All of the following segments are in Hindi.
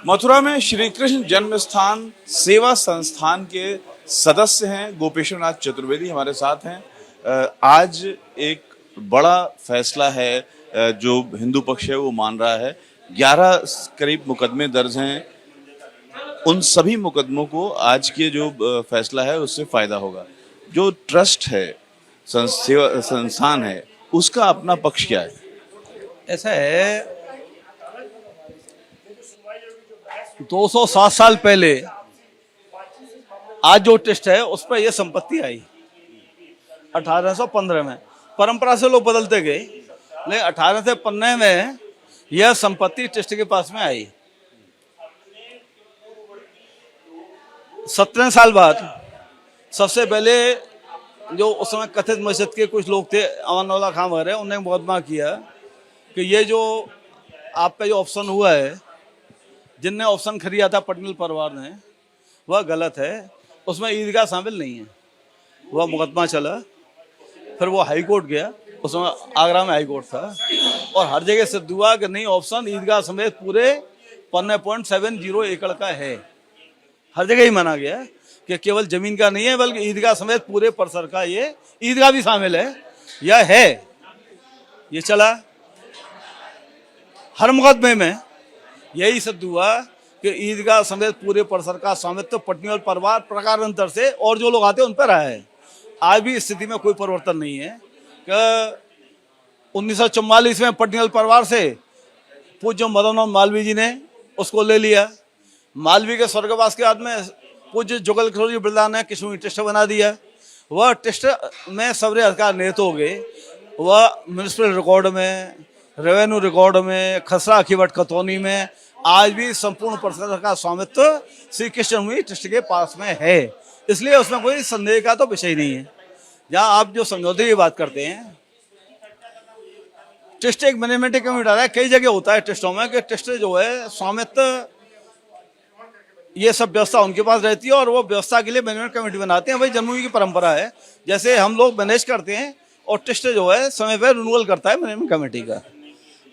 मथुरा में श्री कृष्ण जन्म स्थान सेवा संस्थान के सदस्य हैं गोपेश्वर नाथ चतुर्वेदी हमारे साथ हैं। आज एक बड़ा फैसला है जो हिंदू पक्ष है वो मान रहा है। 11 करीब मुकदमे दर्ज हैं। उन सभी मुकदमों को आज के जो फैसला है उससे फायदा होगा। जो ट्रस्ट है, सेवा संस्थान है, उसका अपना पक्ष क्या है? ऐसा है, 207 साल पहले आज जो टेस्ट है उस पर यह संपत्ति आई 1815 में। परंपरा से लोग बदलते गए, लेकिन 1815 में यह संपत्ति टेस्ट के पास में आई। 17 साल बाद सबसे पहले जो उस समय कथित मस्जिद के कुछ लोग थे, अमानुल्लाह खान वगैरह, उन्होंने मुकदमा किया कि ये जो आपका जो ऑप्शन हुआ है, जिनने ऑप्शन खरीदा था पटेल परिवार ने, वह गलत है, उसमें ईदगाह शामिल नहीं है। वह मुकदमा चला, फिर वो हाई कोर्ट गया, उसमें आगरा में हाई कोर्ट था, और हर जगह सिद्ध हुआ कि नहीं, ऑप्शन ईदगाह समेत पूरे 15.70 एकड़ का है। हर जगह ही माना गया कि केवल जमीन का नहीं है, बल्कि ईदगाह समेत पूरे परिसर का, ये ईदगाह भी शामिल है, यह है। ये चला, हर मुकदमे में यही सिद्ध हुआ कि ईदगाह समेत पूरे परिसर का स्वामित्व पटनी परिवार प्रकारांतर से और जो लोग आते हैं उन पर रहा है। आज भी स्थिति में कोई परिवर्तन नहीं है कि 1944 में पटनी परिवार से पूज्य मदन मोहन मालवीय जी ने उसको ले लिया। मालवीय के स्वर्गवास के बाद में पूज्य जुगल किशोर जी बिरला ने किशोरी टेस्ट बना दिया। वह टेस्ट में सबरे अधिकार निहित हो गए। वह म्यूनिसिपल रिकॉर्ड में, रेवेन्यू रिकॉर्ड में, खसरा अखीवट खतौनी में आज भी संपूर्ण परिसर का स्वामित्व श्री कृष्ण हुई ट्रस्ट के पास में है। इसलिए उसमें कोई संदेह का तो विषय नहीं है। जहाँ आप जो समझौते की बात करते हैं, ट्रस्ट एक मैनेजमेंट कमेटी आ रहा है, कई जगह होता है टेस्टों में कि टेस्ट जो है स्वामित्व, ये सब व्यवस्था उनके पास रहती है और वो व्यवस्था के लिए मैनेजमेंट कमेटी बनाते हैं। भाई जम्मू की परंपरा है, जैसे हम लोग मैनेज करते हैं और टेस्ट जो है समय पर रिन्यूअल करता है मैनेजमेंट कमेटी का।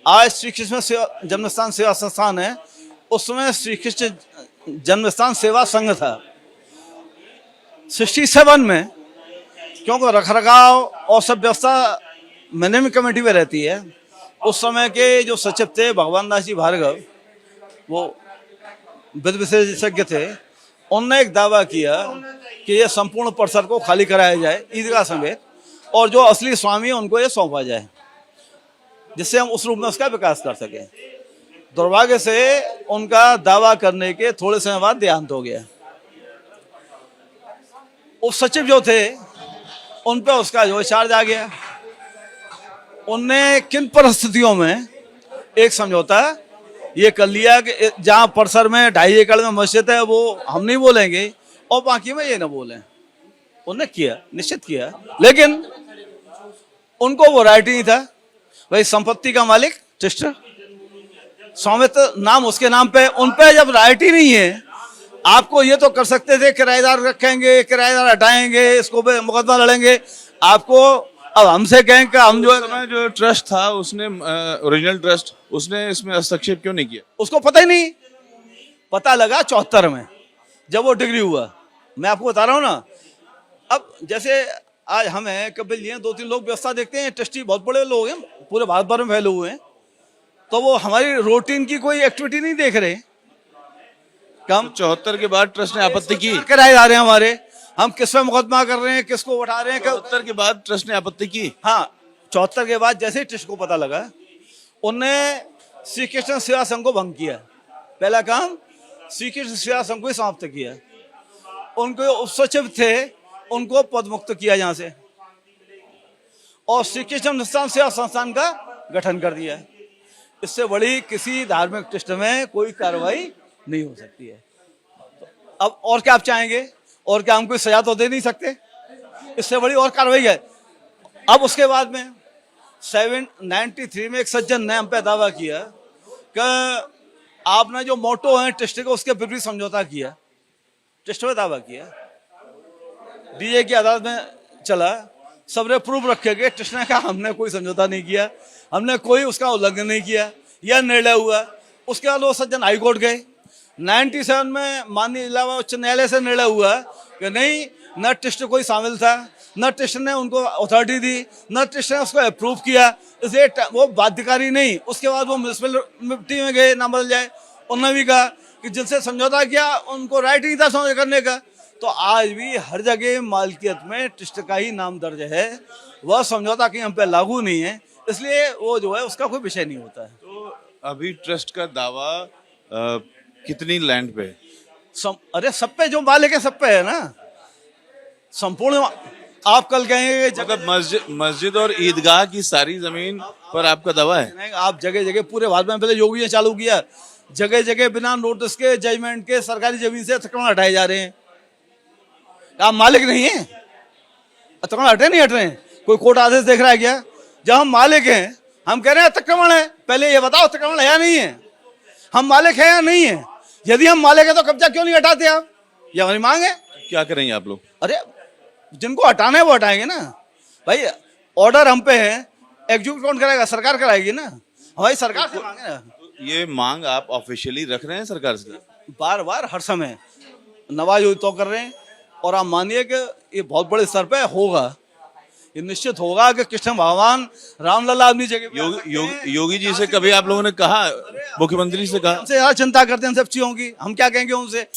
आज श्री कृष्ण जन्मस्थान सेवा संस्थान है, उसमें श्री कृष्ण जन्मस्थान सेवा संघ था। 67 में क्योंकि रखरखाव और सब व्यवस्था मैनेजमेंट कमेटी में रहती है, उस समय के जो सचिव थे भगवान दास जी भार्गव, वो विधि विशेषज्ञ थे, उनने एक दावा किया कि यह संपूर्ण परिसर को खाली कराया जाए ईदगाह समेत, और जो असली स्वामी है उनको ये सौंपा जाए, जिससे हम उस रूप में उसका विकास कर सकें। दुर्भाग्य से उनका दावा करने के थोड़े समय बाद देहांत हो गया। उप सचिव जो थे उन पर उसका जो चार्ज आ गया। उनने किन परिस्थितियों में एक समझौता ये कर लिया कि जहाँ परिसर में 2.5 एकड़ में मस्जिद है वो हम नहीं बोलेंगे और बाकी में ये ना बोलें। उन्होंने किया, निश्चित किया, लेकिन उनको वो राइट नहीं था। भाई संपत्ति का मालिक ट्रस्ट, स्वामित्व नाम उसके नाम पे, उन पे जब राइट ही नहीं है, आपको ये तो कर सकते थे किराएदार रखेंगे, किराएदार हटाएंगे, इसको पे मुकदमा लड़ेंगे। आपको अब हमसे कहें कि हम जो ट्रस्ट था उसने ओरिजिनल ट्रस्ट, उसने इसमें हस्तक्षेप क्यों नहीं किया? उसको पता ही नहीं। पता लगा 74 में जब वो डिग्री हुआ। मैं आपको बता रहा हूँ ना, अब जैसे आज हमें कपिल जी हैं, 2-3 लोग व्यवस्था देखते हैं, ट्रस्टी बहुत बड़े लोग हैं, पूरे भारत भर में फैले हुए हैं, तो वो हमारी रूटीन की कोई एक्टिविटी नहीं देख रहे। कम 74 के बाद ट्रस्ट ने आपत्ति की, कराए जा रहे हैं हमारे, हम किस पे मुकदमा कर रहे हैं, किसको उठा रहे हैं। 74 के बाद ट्रस्ट ने आपत्ति की। हाँ, 74 के बाद जैसे ही ट्रस्ट को पता लगा, उनने श्री कृष्ण सेवा संघ को भंग किया। पहला काम श्री कृष्ण सेवा संघ को ही समाप्त किया। उनको उप सचिव थे, उनको पद मुक्त किया यहाँ से, और श्री कृष्ण जन्मस्थान सेवा संस्थान का गठन कर दिया। इससे बड़ी किसी धार्मिक ट्रस्ट में कोई कार्रवाई नहीं हो सकती है। तो अब और क्या आप चाहेंगे? और क्या हम कोई सजा तो दे नहीं सकते? इससे बड़ी और कार्रवाई है। अब उसके बाद में 93 में एक सज्जन ने हम पे दावा किया कि आपने जो मोटो है ट्रस्ट का, उसके विपरीत समझौता किया। ट्रस्ट में दावा किया, डीए की अदालत में चला, सबने प्रूफ रखे गए। ट्रस्ट ने कहा हमने कोई समझौता नहीं किया, हमने कोई उसका उल्लंघन नहीं किया, यह निर्णय हुआ। उसके बाद वो सज्जन हाई कोर्ट गए। 97 में माननीय इलाहाबाद उच्च न्यायालय से निर्णय हुआ कि नहीं, न ट्रस्ट कोई शामिल था, न ट्रस्ट ने उनको अथॉरिटी दी, न ट्रस्ट ने उसको अप्रूव किया, इसलिए वो बाध्यकारी नहीं। उसके बाद वो म्यूनसिपलिटी में गए, ना बदल जाए। उन्होंने भी कहा कि जिनसे समझौता किया उनको राइट नहीं था समझौता करने का। तो आज भी हर जगह मालकियत में ट्रस्ट का ही नाम दर्ज है, वह समझौता कहीं हम पे लागू नहीं है, इसलिए वो जो है उसका कोई विषय नहीं होता है। तो अभी ट्रस्ट का दावा कितनी लैंड पे? अरे सब पे जो मालिक है सब पे है ना, संपूर्ण। आप कल कहेंगे मतलब मस्जिद और ईदगाह की सारी जमीन पर आपका दावा है? नहीं, आप जगह जगह पूरे भारत में पहले योगी ने चालू किया, जगह जगह बिना नोटिस के, जजमेंट के सरकारी जमीन से अतिक्रमण हटाए जा रहे हैं। आप मालिक नहीं है, अतिक्रमण हटे नहीं हट रहे हैं? कोई कोर्ट आदेश देख रहा है क्या? जब हम मालिक हैं, हम कह रहे हैं अतिक्रमण है, पहले ये बताओ अतिक्रमण है या नहीं है? हम मालिक हैं या नहीं है? यदि हम मालिक हैं तो कब्जा क्यों नहीं हटाते आप? ये हमारी मांग है। क्या करेंगे आप लोग? अरे जिनको हटाना है वो हटाएंगे ना भाई, ऑर्डर हम पे है, एग्जीक्यूट कौन कराएगा? सरकार कराएगी ना, हमारी सरकार से मांगे ना। ये मांग आप ऑफिशियली रख रहे हैं सरकार से? बार बार हर समय नवाज तो कर रहे हैं, और आप मानिए कि ये बहुत बड़े स्तर पे होगा, ये निश्चित होगा कि कृष्ण भगवान रामलला अपनी जगह। योगी जी से कभी आप लोगों ने कहा, मुख्यमंत्री से कहा? हमसे यार चिंता करते हैं सब चीजों की, हम क्या कहेंगे उनसे।